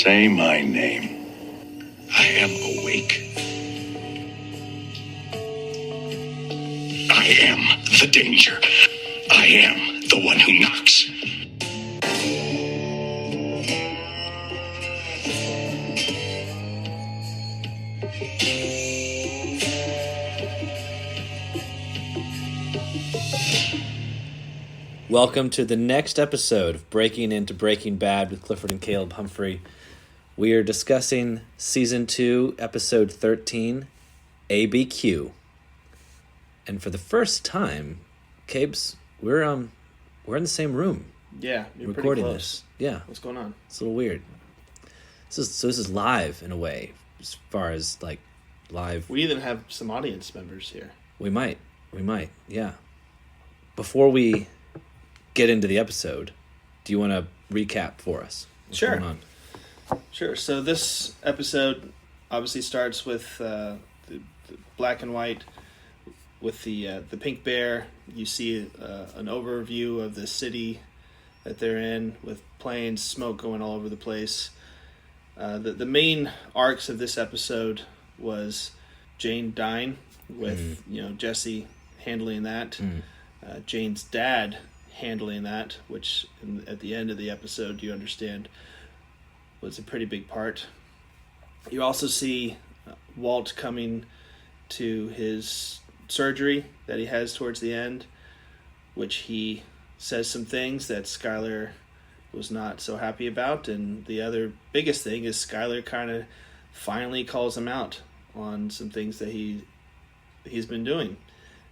Say my name. I am awake. I am the danger. I am the one who knocks. Welcome to the next episode of Breaking into Breaking Bad with Clifford and Caleb Humphrey. We are discussing Season 2, Episode 13, ABQ. And for the first time, Cabes, we're in the same room. Yeah, you're recording pretty this. close. Yeah. What's going on? It's a little weird. This is live in a way, as far as like live. We even have some audience members here. We might, yeah. Before we get into the episode, do you want to recap for us? What's Sure. going on? Sure. So this episode obviously starts with the black and white with the pink bear. You see an overview of the city that they're in with planes, smoke going all over the place. The main arcs of this episode was Jane dying with Jesse handling that. Jane's dad handling that, which at the end of the episode you understand was a pretty big part. You also see Walt coming to his surgery that he has towards the end, which he says some things that Skyler was not so happy about, and the other biggest thing is Skyler kind of finally calls him out on some things that he's been doing.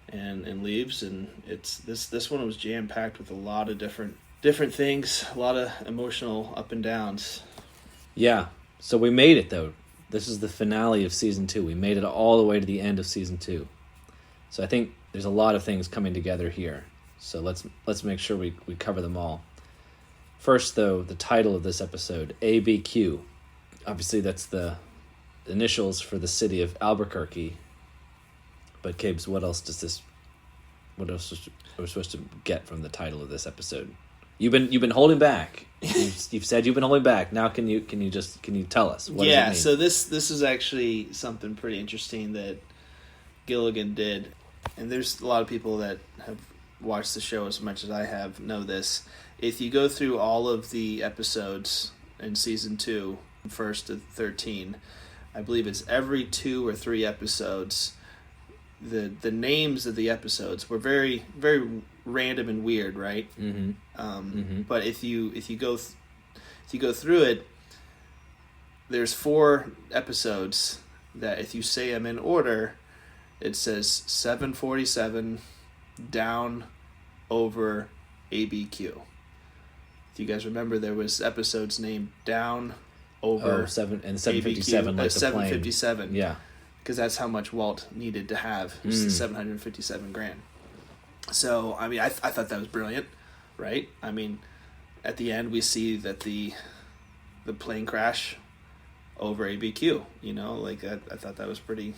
And leaves, and it's this one was jam-packed with a lot of different things, a lot of emotional up and downs. Yeah, so we made it though. This is the finale of Season 2. We made it all the way to the end of Season 2. So I think there's a lot of things coming together here. So let's make sure we cover them all. First though, the title of this episode, ABQ. Obviously that's the initials for the city of Albuquerque. But Cabes, what else are we supposed to get from the title of this episode? You've been holding back. You've said you've been holding back. Now can you tell us? What does it mean? So this is actually something pretty interesting that Gilligan did, and there's a lot of people that have watched the show as much as I have know this. If you go through all of the episodes in Season 2, 1st to 13, I believe it's every 2 or 3 episodes. The names of the episodes were very very random and weird, right? But if you go through it, there's 4 episodes that if you say them in order, it says 747 down over ABQ. If you guys remember, there was episodes named down over 757 like the 757. plane. Yeah. Because that's how much Walt needed to have, was the $757,000. So, I mean, I thought that was brilliant, right? I mean, at the end we see that the plane crash over ABQ, I thought that was pretty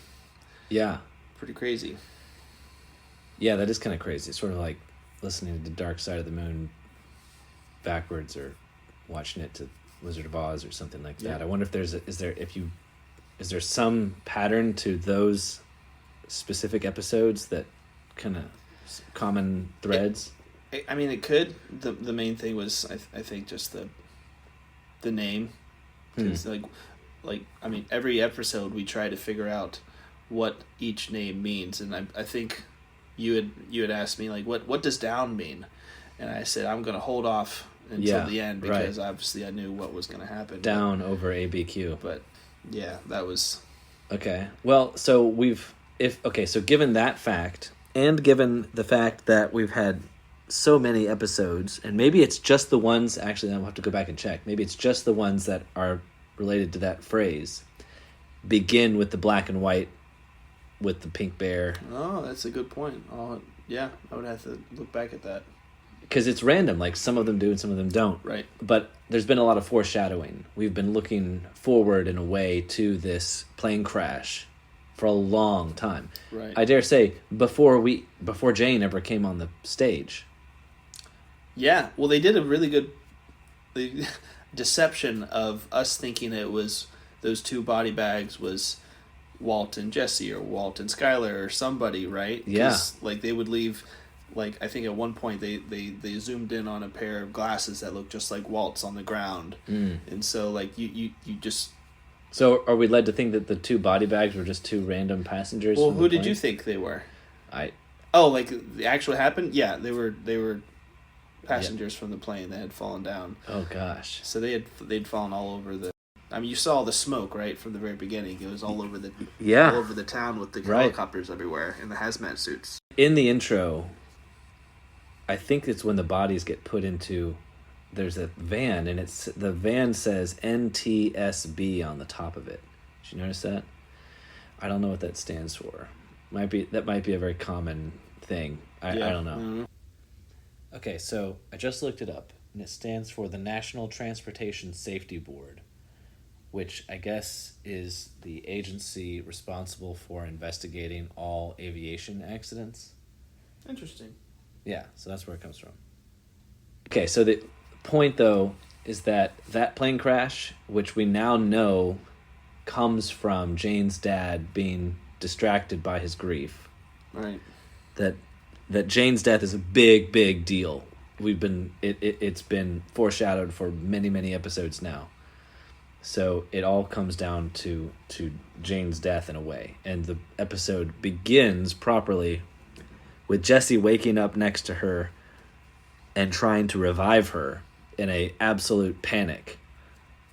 crazy. Yeah, that is kind of crazy. It's sort of like listening to The Dark Side of the Moon backwards, or watching it to Wizard of Oz or something like that. I wonder if is there some pattern to those specific episodes that kind of common threads? I mean, it could. The main thing was, I think, just the name. Cause I mean, every episode we try to figure out what each name means, and I think you had asked me, like, what does down mean? And I said, I'm going to hold off until the end, because obviously I knew what was going to happen. Down over ABQ. But yeah, that was... Okay. Well, so so given that fact, and given the fact that we've had so many episodes, and maybe it's just the ones, actually I'll have to go back and check, maybe it's just the ones that are related to that phrase, begin with the black and white with the pink bear. Oh, that's a good point. Yeah, I would have to look back at that. Because it's random, like some of them do and some of them don't. Right. But there's been a lot of foreshadowing. We've been looking forward in a way to this plane crash for a long time. Right. I dare say before Jane ever came on the stage. Yeah. Well, they did a really good. deception of us thinking it was those two body bags was Walt and Jesse or Walt and Skylar or somebody, right? Yeah. Like they would leave, like I think at one point they zoomed in on a pair of glasses that looked just like Walt's on the ground, and so like you just. So are we led to think that the two body bags were just two random passengers? Well, from the who did plane? you think they were? Oh, like it actually happened? Yeah, they were passengers from the plane that had fallen down. Oh gosh. So they'd fallen all over the. I mean, you saw the smoke right from the very beginning. It was all over the town with the helicopters everywhere and the hazmat suits. In the intro, I think it's when the bodies get put into. There's a van, and the van says NTSB on the top of it. Did you notice that? I don't know what that stands for. That might be a very common thing. I don't know. Mm-hmm. Okay, so I just looked it up, and it stands for the National Transportation Safety Board, which I guess is the agency responsible for investigating all aviation accidents. Interesting. Yeah, so that's where it comes from. Okay, so the point, though, is that plane crash, which we now know comes from Jane's dad being distracted by his grief. Right. That Jane's death is a big, big deal. It's been foreshadowed for many, many episodes now. So it all comes down to Jane's death in a way. And the episode begins properly with Jesse waking up next to her and trying to revive her in a absolute panic.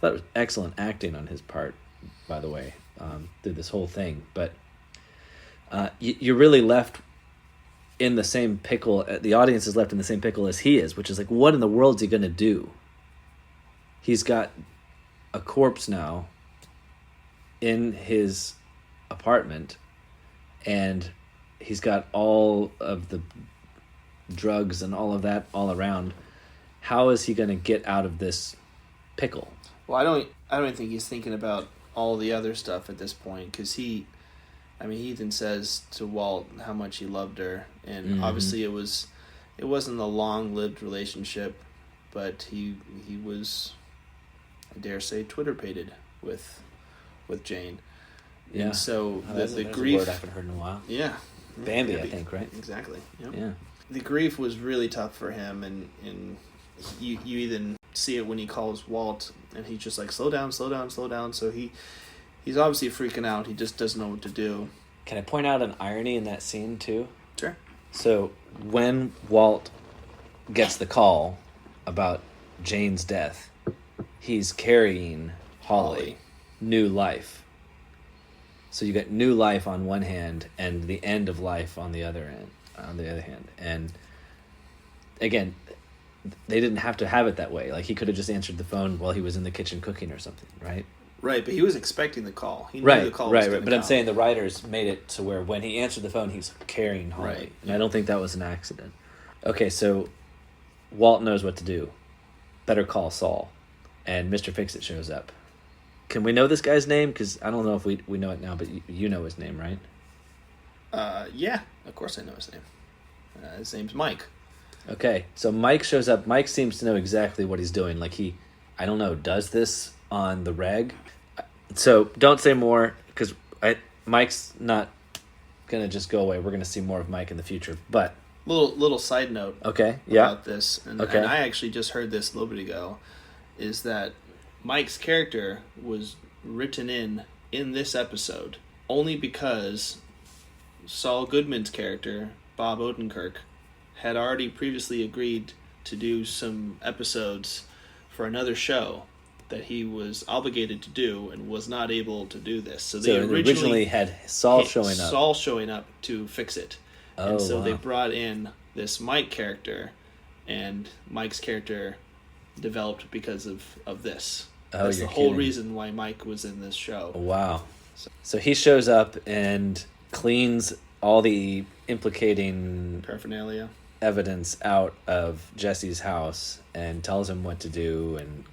That was excellent acting on his part, by the way, through this whole thing. But you're really left in the same pickle. The audience is left in the same pickle as he is, which is like, what in the world is he going to do? He's got a corpse now in his apartment, and he's got all of the drugs and all of that all around. How is he going to get out of this pickle? Well, I don't think he's thinking about all the other stuff at this point, because he even says to Walt how much he loved her, and obviously it wasn't a long-lived relationship, but he was, I dare say, Twitter-pated with Jane. Yeah. And so the grief. grief. A word I haven't heard in a while. Yeah. Bambi, I think, right? Exactly. Yep. Yeah. The grief was really tough for him, and you even see it when he calls Walt, and he's just like, slow down. So he's obviously freaking out. He just doesn't know what to do. Can I point out an irony in that scene too? Sure. So when Walt gets the call about Jane's death, he's carrying Holly. New life. So you got new life on one hand and the end of life on the other hand. And again, they didn't have to have it that way. Like, he could have just answered the phone while he was in the kitchen cooking or something, right? Right, but he was expecting the call. He knew the call was right. But come. I'm saying the writers made it to where when he answered the phone, he's carrying Holly. Right. And I don't think that was an accident. Okay, so Walt knows what to do. Better call Saul. And Mr. Fix-It shows up. Can we know this guy's name? Because I don't know if we know it now, but you know his name, right? Yeah, of course I know his name. His name's Mike. Okay, so Mike shows up. Mike seems to know exactly what he's doing. Like, he, I don't know, does this on the reg. So don't say more, because Mike's not going to just go away. We're going to see more of Mike in the future. But Little side note about this, and I actually just heard this a little bit ago, is that Mike's character was written in this episode only because Saul Goodman's character, Bob Odenkirk, had already previously agreed to do some episodes for another show that he was obligated to do and was not able to do this. So they originally had Saul showing up to fix it. Oh, and so wow. they brought in this Mike character, and Mike's character developed because of this. Oh, That's you're the whole kidding. reason why Mike was in this show. Wow. So he shows up and cleans all the implicating Paraphernalia. evidence out of Jesse's house and tells him what to do and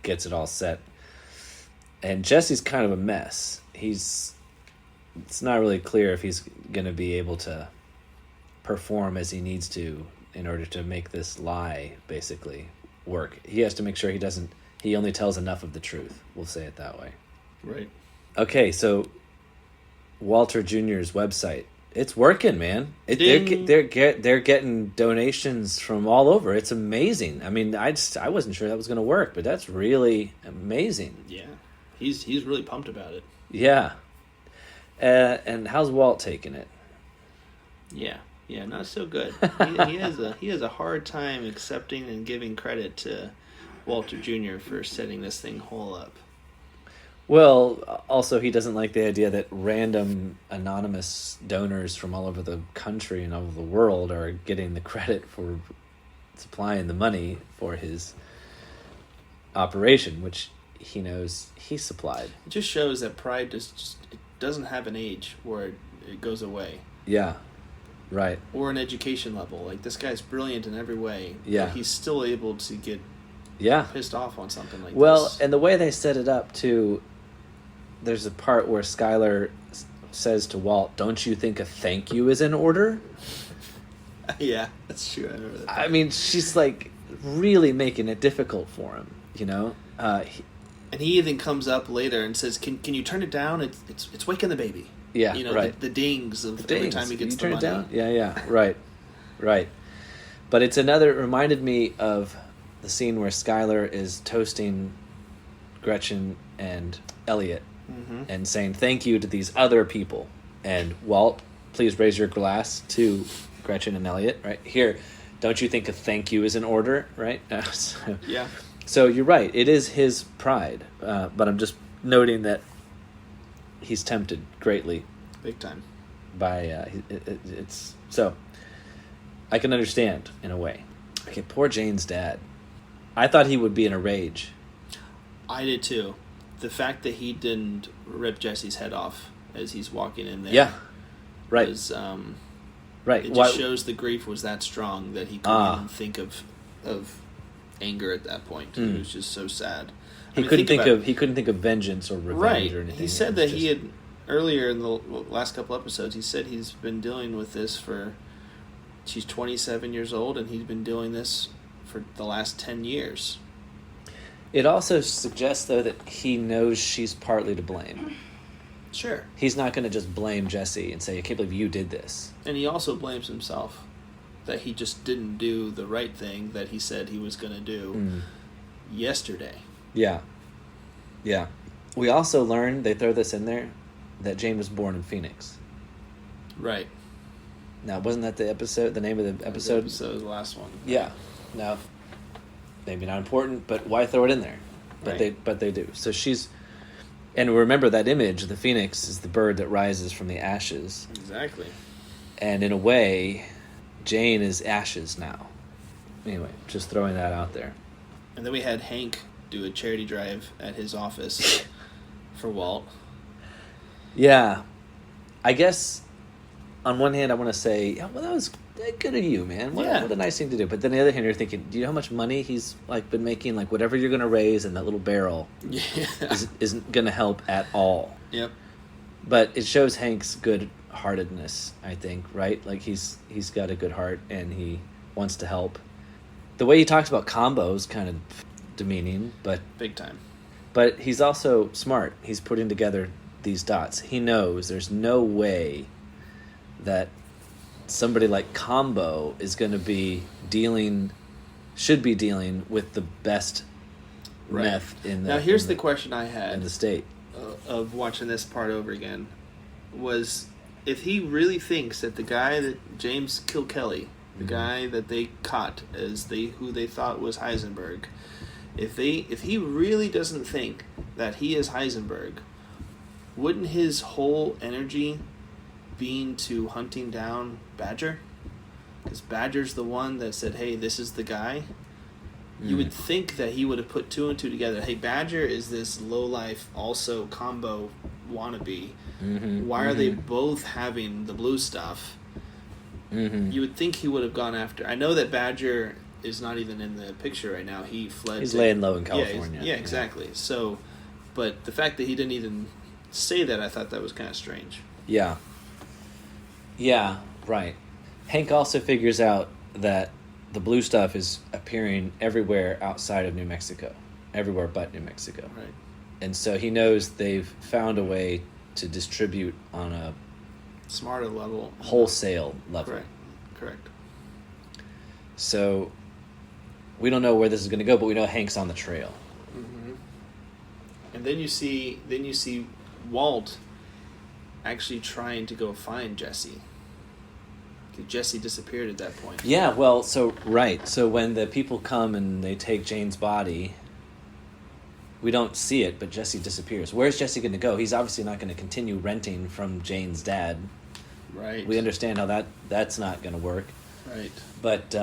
gets it all set. And Jesse's kind of a mess. It's not really clear if he's going to be able to perform as he needs to in order to make this lie basically work. He has to make sure he doesn't He only tells enough of the truth. We'll say it that way. Right. Okay, so Walter Jr.'s website. It's working, man. Ding. They're getting donations from all over. It's amazing. I mean, I wasn't sure that was going to work, but that's really amazing. Yeah, he's really pumped about it. Yeah. And how's Walt taking it? Yeah, not so good. He has a hard time accepting and giving credit to Walter Jr. for setting this thing whole up. Well, also he doesn't like the idea that random anonymous donors from all over the country and all over the world are getting the credit for supplying the money for his operation, which he knows he supplied. It just shows that pride it doesn't have an age where it goes away. Yeah, right. Or an education level. Like, this guy's brilliant in every way. Yeah. But he's still able to get pissed off on something like this. Well, and the way they set it up, too, there's a part where Skylar says to Walt, "Don't you think a thank you is in order?" Yeah, that's true. I remember that. I mean, she's like really making it difficult for him, you know? And he even comes up later and says, "Can you turn it down? It's waking the baby." Yeah, you know, right. the dings of every time he gets the turn money. it down? Yeah, right. But it reminded me of the scene where Skylar is toasting Gretchen and Elliot and saying thank you to these other people. And Walt, please raise your glass to Gretchen and Elliot. Right here, don't you think a thank you is in order? Right. Yeah. So you're right. It is his pride, but I'm just noting that he's tempted greatly, big time, by it's so. I can understand in a way. Okay, poor Jane's dad. I thought he would be in a rage. I did too. The fact that he didn't rip Jesse's head off as he's walking in there. Yeah, right. Was, right. It just shows the grief was that strong that he couldn't even think of anger at that point. He was just so sad. He couldn't think of vengeance or revenge or anything. He said that he had earlier in the last couple episodes. He said he's been dealing with this for. She's 27 years old, and he's been doing this for the last 10 years. It also suggests, though, that he knows she's partly to blame. Sure. He's not going to just blame Jesse and say, I can't believe you did this. And he also blames himself that he just didn't do the right thing that he said he was going to do yesterday. Yeah. We also learned, they throw this in there, that Jane was born in Phoenix. Right. Now, wasn't that the name of the episode? The episode, the last one. Yeah. Now, maybe not important, but why throw it in there? But they do. So she's, and remember that image, the phoenix is the bird that rises from the ashes. Exactly. And in a way, Jane is ashes now. Anyway, just throwing that out there. And then we had Hank do a charity drive at his office for Walt. Yeah. I guess, on one hand, I want to say, yeah, well, that was good of you, man. What a nice thing to do. But then on the other hand, you're thinking, do you know how much money he's been making? Like, whatever you're going to raise in that little barrel isn't going to help at all. Yep. But it shows Hank's good-heartedness, I think, right? Like, he's got a good heart, and he wants to help. The way he talks about combos is kind of demeaning, but... Big time. But he's also smart. He's putting together these dots. He knows there's no way that somebody like Combo is going to be should be dealing with the best meth in the... Now, here's the question I had in the state. Of watching this part over again, was if he really thinks that the guy that James Kilkelly, the guy that they caught as who they thought was Heisenberg, if he really doesn't think that he is Heisenberg, wouldn't his whole energy being to hunting down Badger? Because Badger's the one that said, hey, this is the guy. You would think that he would have put two and two together. Hey, Badger is this lowlife, also Combo wannabe. Why are they both having the blue stuff? You would think he would have gone after... I know that Badger is not even in the picture right now. He fled. He's laying low in California. Yeah, exactly. So, but the fact that he didn't even say that, I thought that was kind of strange. Yeah, right. Hank also figures out that the blue stuff is appearing everywhere outside of New Mexico. everywhere but New Mexico. Right. And so he knows they've found a way to distribute on a Smarter level. wholesale level. Correct. So we don't know where this is going to go, but we know Hank's on the trail. Mm-hmm. And then you see Walt actually trying to go find Jesse. Jesse disappeared at that point. Yeah, well, so when the people come and they take Jane's body, we don't see it, but Jesse disappears. Where's Jesse going to go? He's obviously not going to continue renting from Jane's dad. Right. We understand how that's not going to work. Right. But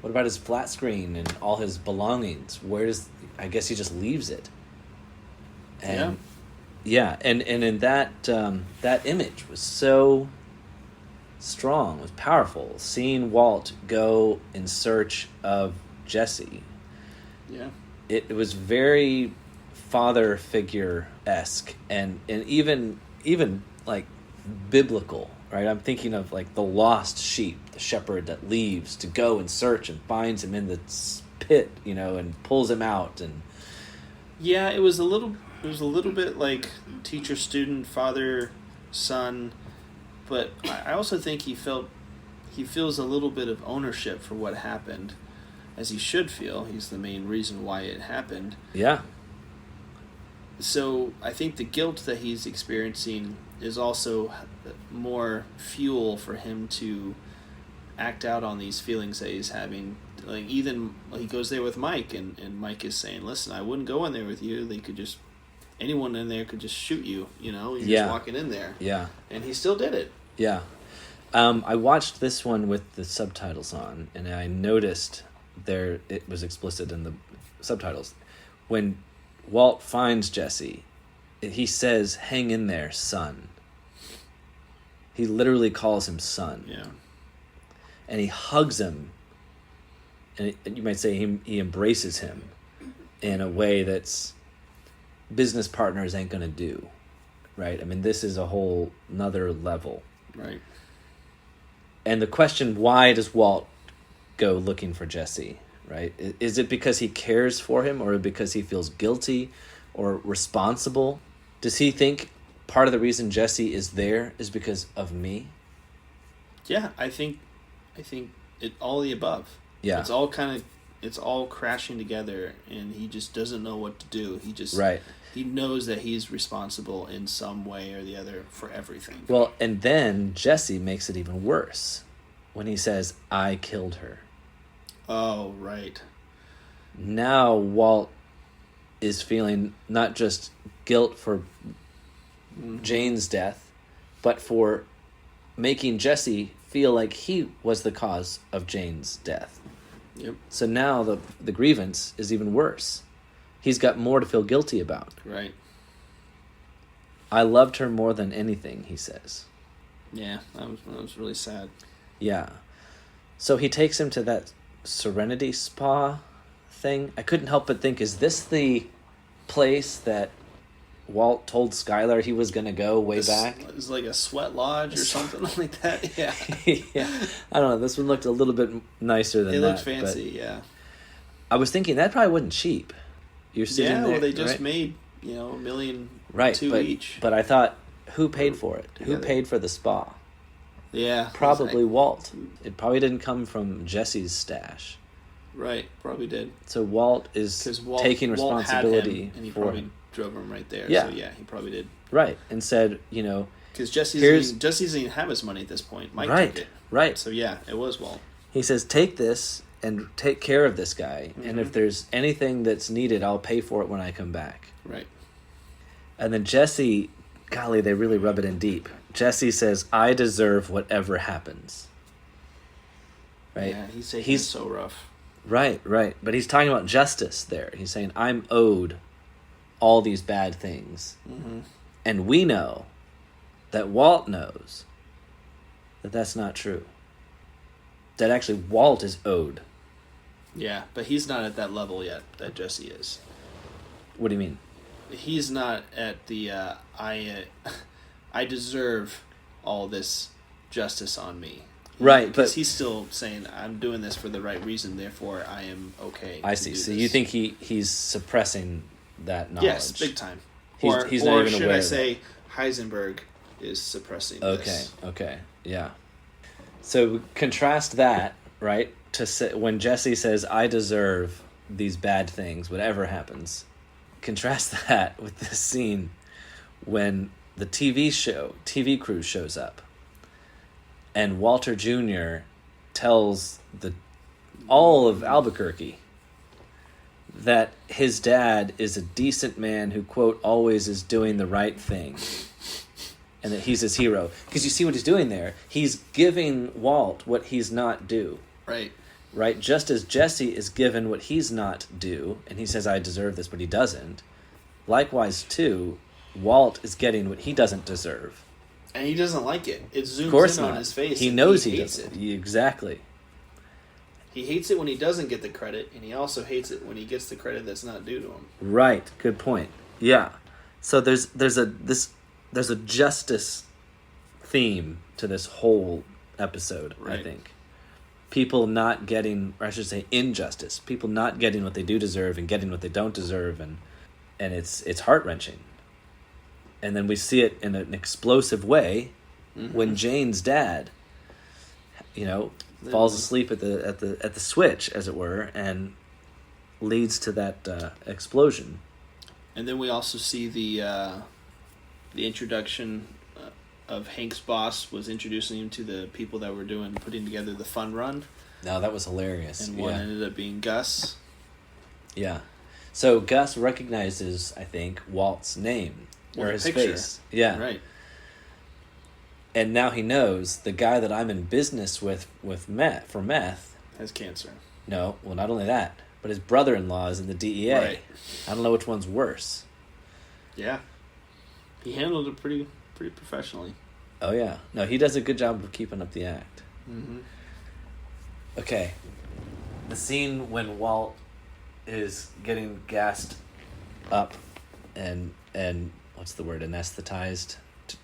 what about his flat screen and all his belongings? I guess he just leaves it. And and in that image was so strong, was powerful. Seeing Walt go in search of Jesse. Yeah. It was very father figure-esque and even like biblical, right? I'm thinking of like the lost sheep, the shepherd that leaves to go and search and finds him in the pit, and pulls him out. And yeah, it was a little bit like teacher student, father son, but I also think he feels a little bit of ownership for what happened, as he should feel. He's the main reason why it happened. Yeah. So I think the guilt that he's experiencing is also more fuel for him to act out on these feelings that he's having. Like even he goes there with Mike, and Mike is saying, "Listen, I wouldn't go in there with you. Anyone in there could just shoot you. You're just walking in there." Yeah. And he still did it. Yeah. I watched this one with the subtitles on, and I noticed it was explicit in the subtitles. When Walt finds Jesse, he says, "Hang in there, son." He literally calls him son. Yeah. And he hugs him, and you might say he embraces him in a way that's business partners ain't going to do, right? I mean, this is a whole nother level. Right. And the question, why does Walt go looking for Jesse, right? Is it because he cares for him, or because he feels guilty or responsible? Does he think part of the reason Jesse is there is because of me? Yeah, I think it all the above. Yeah. It's all crashing together, and he just doesn't know what to do. He knows that he's responsible in some way or the other for everything. Well, and then Jesse makes it even worse when he says, "I killed her." Oh, right. Now Walt is feeling not just guilt for Jane's death, but for making Jesse feel like he was the cause of Jane's death. Yep. So now the grievance is even worse. He's got more to feel guilty about. Right. "I loved her more than anything," he says. Yeah, that was really sad. Yeah. So he takes him to that Serenity Spa thing. I couldn't help but think, is this the place that Walt told Skylar he was going to go way back? It was like a sweat lodge or something like that. Yeah. Yeah. I don't know. This one looked a little bit nicer than that. It looked fancy, yeah. I was thinking that probably wouldn't cheap. You're sitting there, well, they just right? made, $1.2 million right, each. But I thought, who paid for it? Together. Who paid for the spa? Yeah. Probably Walt. It probably didn't come from Jesse's stash. Right, probably did. So Walt is taking responsibility had him, and he for probably him. drove him right there. Yeah. So yeah, he probably did. Right, and said, because Jesse doesn't even have his money at this point. Mike took it. Right. So yeah, it was Walt. He says, "Take this and take care of this guy, and if there's anything that's needed, I'll pay for it when I come back." Right. And then Jesse, golly, they really rub it in deep. Jesse says, "I deserve whatever happens." Right? Yeah, he's so rough. Right. But he's talking about justice there. He's saying, I'm owed all these bad things. Mm-hmm. And we know that Walt knows that that's not true. That actually Walt is owed. Yeah, but he's not at that level yet that Jesse is. What do you mean? He's not at the I deserve all this justice on me. Right, because but he's still saying, "I'm doing this for the right reason, therefore I am okay." I see. So you think he's suppressing that knowledge? Yes, big time. He's not even should aware I of say Heisenberg is suppressing this? Okay, yeah. So contrast that, right, when Jesse says, "I deserve these bad things, whatever happens." Contrast that with this scene when the TV crew shows up, and Walter Jr. tells all of Albuquerque that his dad is a decent man who, quote, always is doing the right thing, and that he's his hero. Because you see what he's doing there. He's giving Walt what he's not due. Right? Just as Jesse is given what he's not due, and he says, "I deserve this," but he doesn't. Likewise, too, Walt is getting what he doesn't deserve. And he doesn't like it. It zooms in on his face. He knows he hates doesn't. it. Exactly. He hates it when he doesn't get the credit, and he also hates it when he gets the credit that's not due to him. Right. Good point. Yeah. So there's a justice theme to this whole episode, Right. I think. People not getting, or I should say injustice. People not getting what they do deserve and getting what they don't deserve, and it's heart-wrenching. And then we see it in an explosive way when Jane's dad, falls asleep at the switch, as it were, and leads to that explosion. And then we also see the introduction of Hank's boss was introducing him to the people that were putting together the fun run. No, that was hilarious. And one ended up being Gus. Yeah. So Gus recognizes, I think, Walt's name or his face. Yeah. Right. And now he knows the guy that I'm in business with meth has cancer. No, well, not only that, but his brother-in-law is in the DEA. Right. I don't know which one's worse. Yeah. He handled it pretty professionally. Oh, yeah. No, he does a good job of keeping up the act. Mm-hmm. Okay. The scene when Walt is getting gassed up and what's the word, anesthetized,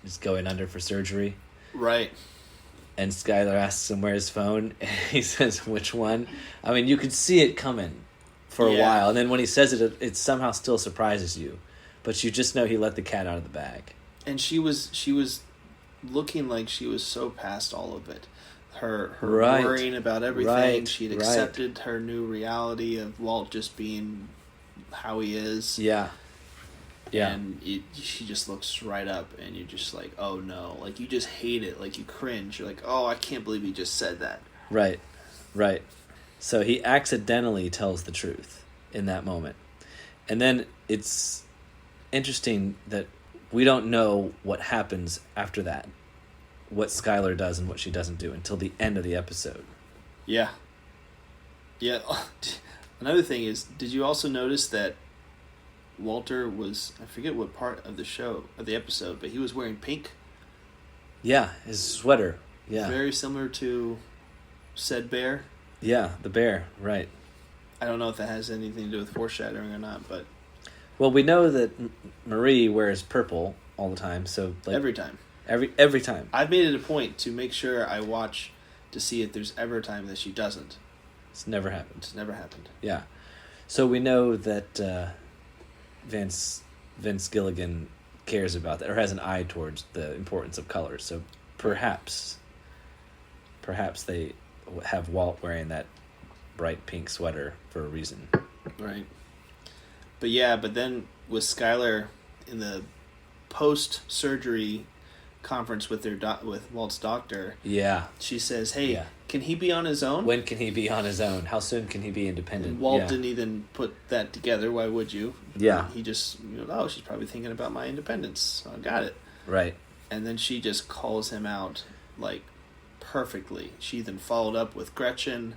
is going under for surgery. Right. And Skylar asks him where his phone, and he says, which one? I mean, you could see it coming for a while, and then when he says it, it somehow still surprises you. But you just know he let the cat out of the bag. And she was looking like she was so past all of it. Her Right. worrying about everything. Right. She'd accepted her new reality of Walt just being how he is. Yeah. Yeah. And she just looks right up, and you're just like, oh no. Like, you just hate it. Like, you cringe. You're like, oh, I can't believe he just said that. Right. Right. So he accidentally tells the truth in that moment. And then it's interesting that we don't know what happens after that, what Skylar does and what she doesn't do until the end of the episode. Yeah. Yeah. Another thing is, did you also notice that Walter was, I forget what part of the episode, but he was wearing pink? Yeah, his sweater. Yeah. Very similar to said bear. Yeah, the bear, right. I don't know if that has anything to do with foreshadowing or not, but... Well, we know that Marie wears purple all the time, so... like every time. Every time. I've made it a point to make sure I watch to see if there's ever a time that she doesn't. It's never happened. It's never happened. Yeah. So we know that Vince Gilligan cares about that, or has an eye towards the importance of colors. So perhaps they have Walt wearing that bright pink sweater for a reason. Right. But then with Skylar in the post-surgery conference with with Walt's doctor, she says, "Hey, can he be on his own? When can he be on his own? How soon can he be independent?" And Walt didn't even put that together. Why would you? Yeah. He just, she's probably thinking about my independence. I got it. Right. And then she just calls him out, like, perfectly. She then followed up with Gretchen.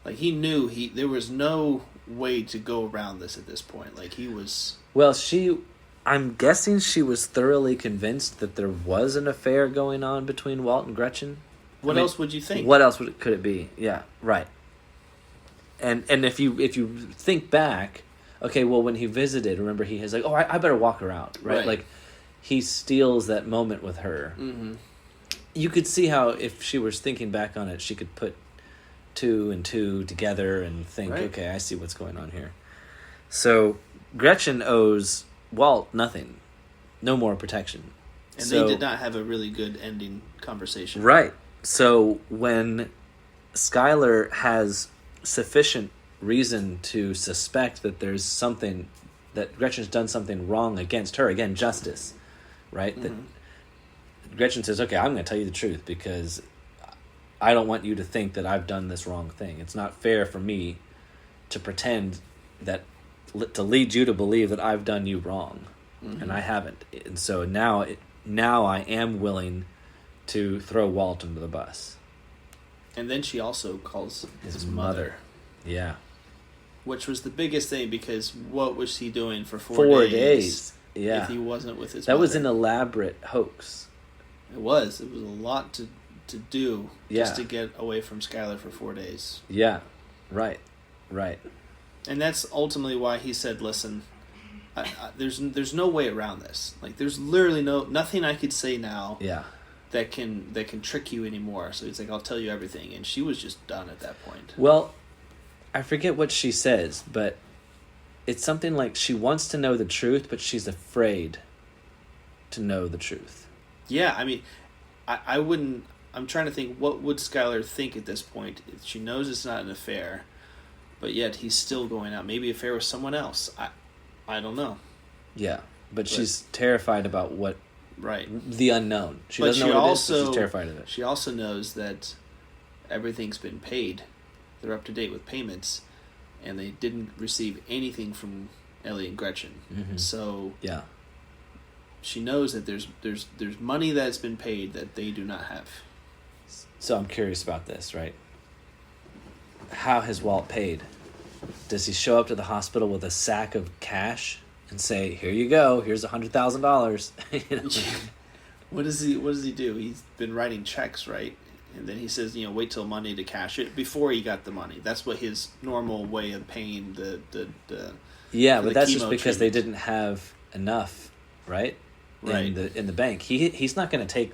Like, he knew there was no way to go around this at this point. Like, he was... Well, I'm guessing she was thoroughly convinced that there was an affair going on between Walt and Gretchen. What else would you think? What else could it be? Yeah, right. And if you think back, okay, well, when he visited, remember he has like, oh, I better walk her out, right? Like, he steals that moment with her. Mm-hmm. you could see how if she was thinking back on it, she could put 2 and 2 together and think, Right. okay, I see what's going on here. So Gretchen owes Walt nothing, no more protection. And So- they did not have a really good ending conversation. Right. So when Skylar has sufficient reason to suspect that there's something, that Gretchen's done something wrong against her, again, justice, right? That Gretchen says, okay, I'm going to tell you the truth because I don't want you to think that I've done this wrong thing. It's not fair for me to pretend that, to lead you to believe that I've done you wrong, and I haven't. And so now I am willing to throw Walt under the bus. And then she also calls His mother. Yeah. Which was the biggest thing, because what was he doing for 4 days. Yeah. if he wasn't with his That mother? was an elaborate hoax. It was a lot to do Yeah. just to get away from Skylar for 4 days. Yeah. Right. And that's ultimately why he said, listen, there's no way around this. Like, there's literally nothing I could say now Yeah. that can trick you anymore. So he's like, I'll tell you everything. And she was just done at that point. Well, I forget what she says, but it's something like she wants to know the truth, but she's afraid to know the truth. Yeah, I mean, I wouldn't... I'm trying to think, what would Skylar think at this point? She knows it's not an affair, but yet he's still going out. Maybe affair with someone else. I don't know. Yeah. But she's terrified about what... Right. The unknown. She But doesn't know what it is, but she's terrified of it. She also knows that everything's been paid. They're up to date with payments, and they didn't receive anything from Ellie and Gretchen. Mhm. So Yeah. she knows that there's money that's been paid that they do not have. So I'm curious about this, right? How has Walt paid? Does he show up to the hospital with a sack of cash and say, "Here you go. Here's $100,000." You know? What does he do? He's been writing checks, right? And then he says, wait till Monday to cash it before he got the money. That's what his normal way of paying the Yeah, for but the that's just chemo because they treatment. didn't have enough, right? Right. In the bank. He's not going to take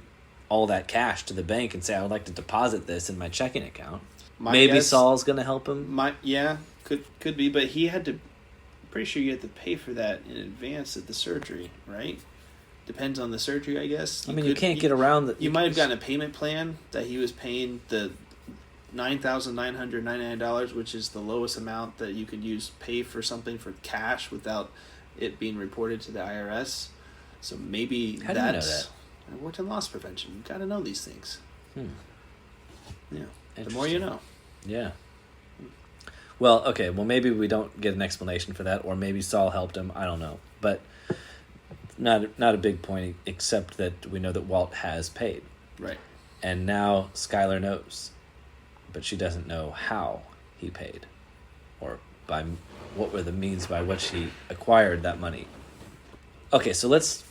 all that cash to the bank and say, "I would like to deposit this in my checking account." My Maybe guess- Saul's going to help him. Could be, but he had to. Pretty sure you have to pay for that in advance at the surgery, right? Depends on the surgery, I guess. I mean, you can't get around that. You might have gotten a payment plan that he was paying the $9,999, which is the lowest amount that you could pay for something for cash without it being reported to the IRS. So maybe How do you know that's. that? I worked in loss prevention. You got to know these things. Yeah. The more Interesting. you know. Yeah. Well, okay. Well, maybe we don't get an explanation for that, or maybe Saul helped him. I don't know, but not a big point, except that we know that Walt has paid, Right. and now Skylar knows, but she doesn't know how he paid, or by what were the means by which he acquired that money. Okay, so let's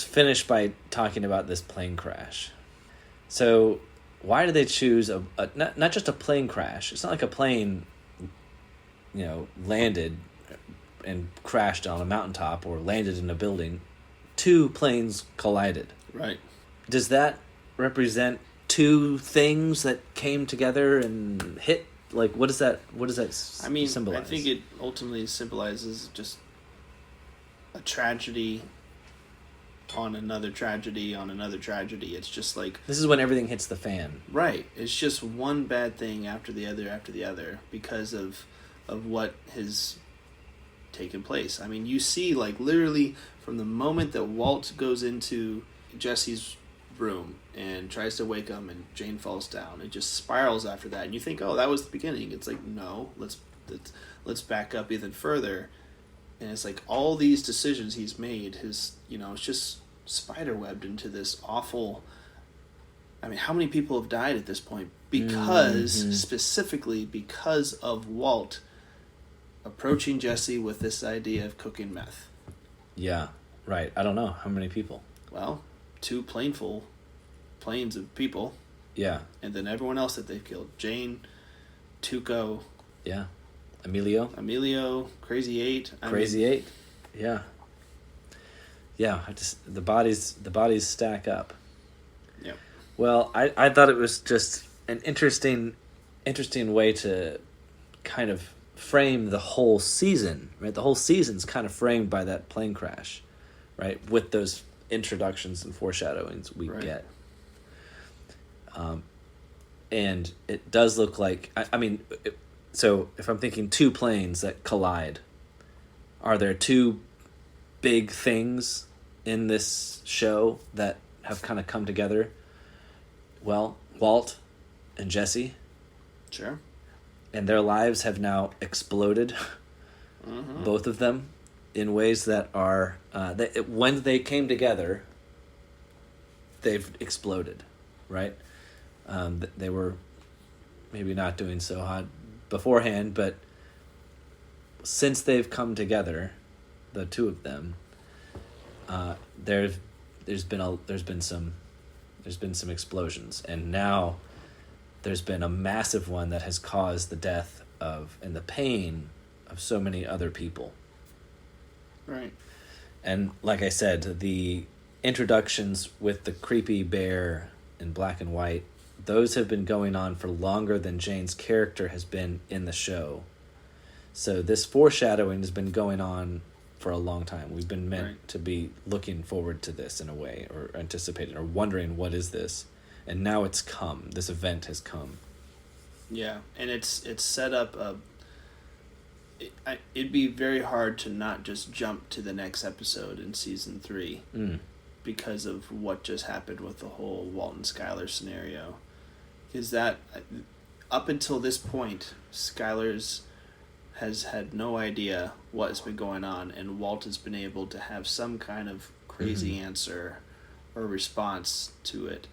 finish by talking about this plane crash. So, why do they choose not just a plane crash? It's not like a plane, landed and crashed on a mountaintop or landed in a building. 2 planes collided. Right. Does that represent 2 things that came together and hit? Like, what does that I mean, symbolize? I think it ultimately symbolizes just a tragedy on another tragedy on another tragedy. It's just like... This is when everything hits the fan. Right. It's just one bad thing after the other because of what has taken place. I mean, you see, like, literally from the moment that Walt goes into Jesse's room and tries to wake him and Jane falls down, it just spirals after that. And you think, oh, that was the beginning. It's like, no, let's back up even further. And it's like all these decisions he's made, it's just spiderwebbed into this awful... I mean, how many people have died at this point? Specifically because of Walt approaching Jesse with this idea of cooking meth. Yeah, right. I don't know. How many people? Well, 2 planes of people, Yeah, and then everyone else that they've killed. Jane, Tuco, yeah. Emilio, Crazy 8. Crazy 8. Yeah. Yeah, the bodies stack up. Yep. Well, I thought it was just an interesting way to kind of frame the whole season, right? The whole season's kind of framed by that plane crash, right? With those introductions and foreshadowings we get. And it does look like, so if I'm thinking two planes that collide, are there two big things in this show that have kind of come together? Well, Walt and Jesse. Sure. And their lives have now exploded, both of them, in ways that are, when they came together, they've exploded, right? They were maybe not doing so hot beforehand, but since they've come together, the two of them, there's been some explosions, and now there's been a massive one that has caused the death of and the pain of so many other people. Right. And like I said, the introductions with the creepy bear in black and white, those have been going on for longer than Jane's character has been in the show. So this foreshadowing has been going on for a long time. We've been meant to be looking forward to this in a way, or anticipating, or wondering what is this. And now it's come. This event has come. Yeah, and it's set up it'd be very hard to not just jump to the next episode in season 3 because of what just happened with the whole Walt and Skylar scenario. Because that, up until this point, Skylar's has had no idea what's been going on, and Walt has been able to have some kind of crazy answer or response to it.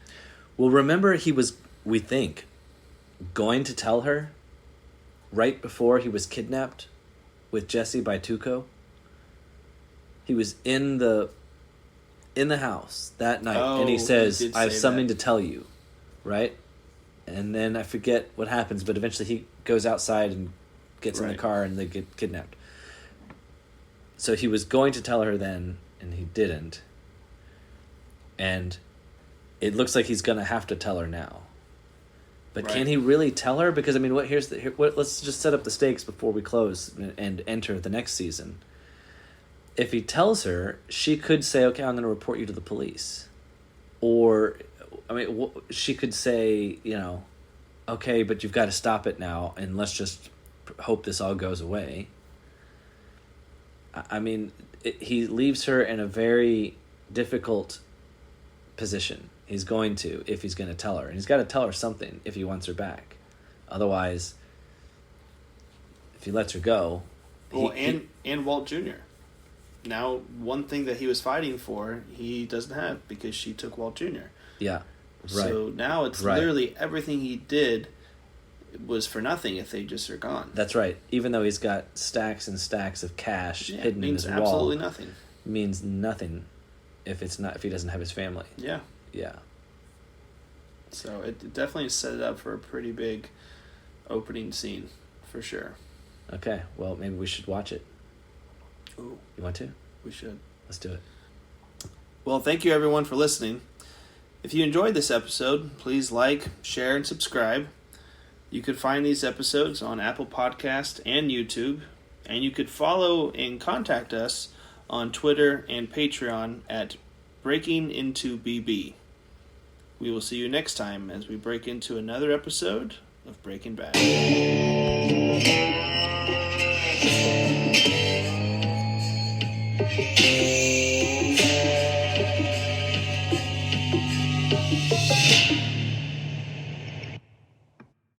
Well, remember, he was, we think, going to tell her right before he was kidnapped with Jesse by Tuco. He was in the house that night, and he says, "I have something to tell you," right? And then I forget what happens, but eventually he goes outside and gets in the car, and they get kidnapped. So he was going to tell her then, and he didn't. And it looks like he's going to have to tell her now. But can he really tell her? Because, let's just set up the stakes before we close and enter the next season. If he tells her, she could say, "Okay, I'm going to report you to the police." Or, she could say, "Okay, but you've got to stop it now, and let's just hope this all goes away." He leaves her in a very difficult position. He's going to, if he's going to tell her. And he's got to tell her something if he wants her back. Otherwise, if he lets her go... And Walt Jr. Now, one thing that he was fighting for, he doesn't have, because she took Walt Jr. Yeah, right. So now it's literally everything he did was for nothing if they just are gone. That's right. Even though he's got stacks and stacks of cash hidden in his wall. Absolutely nothing. Means nothing if he doesn't have his family. Yeah. Yeah. So it definitely set it up for a pretty big opening scene, for sure. Okay, well, maybe we should watch it. Ooh. You want to? We should. Let's do it. Well, thank you everyone for listening. If you enjoyed this episode, please like, share, and subscribe. You could find these episodes on Apple Podcast and YouTube, and you could follow and contact us on Twitter and Patreon at Breaking Into BB. We will see you next time as we break into another episode of Breaking Bad.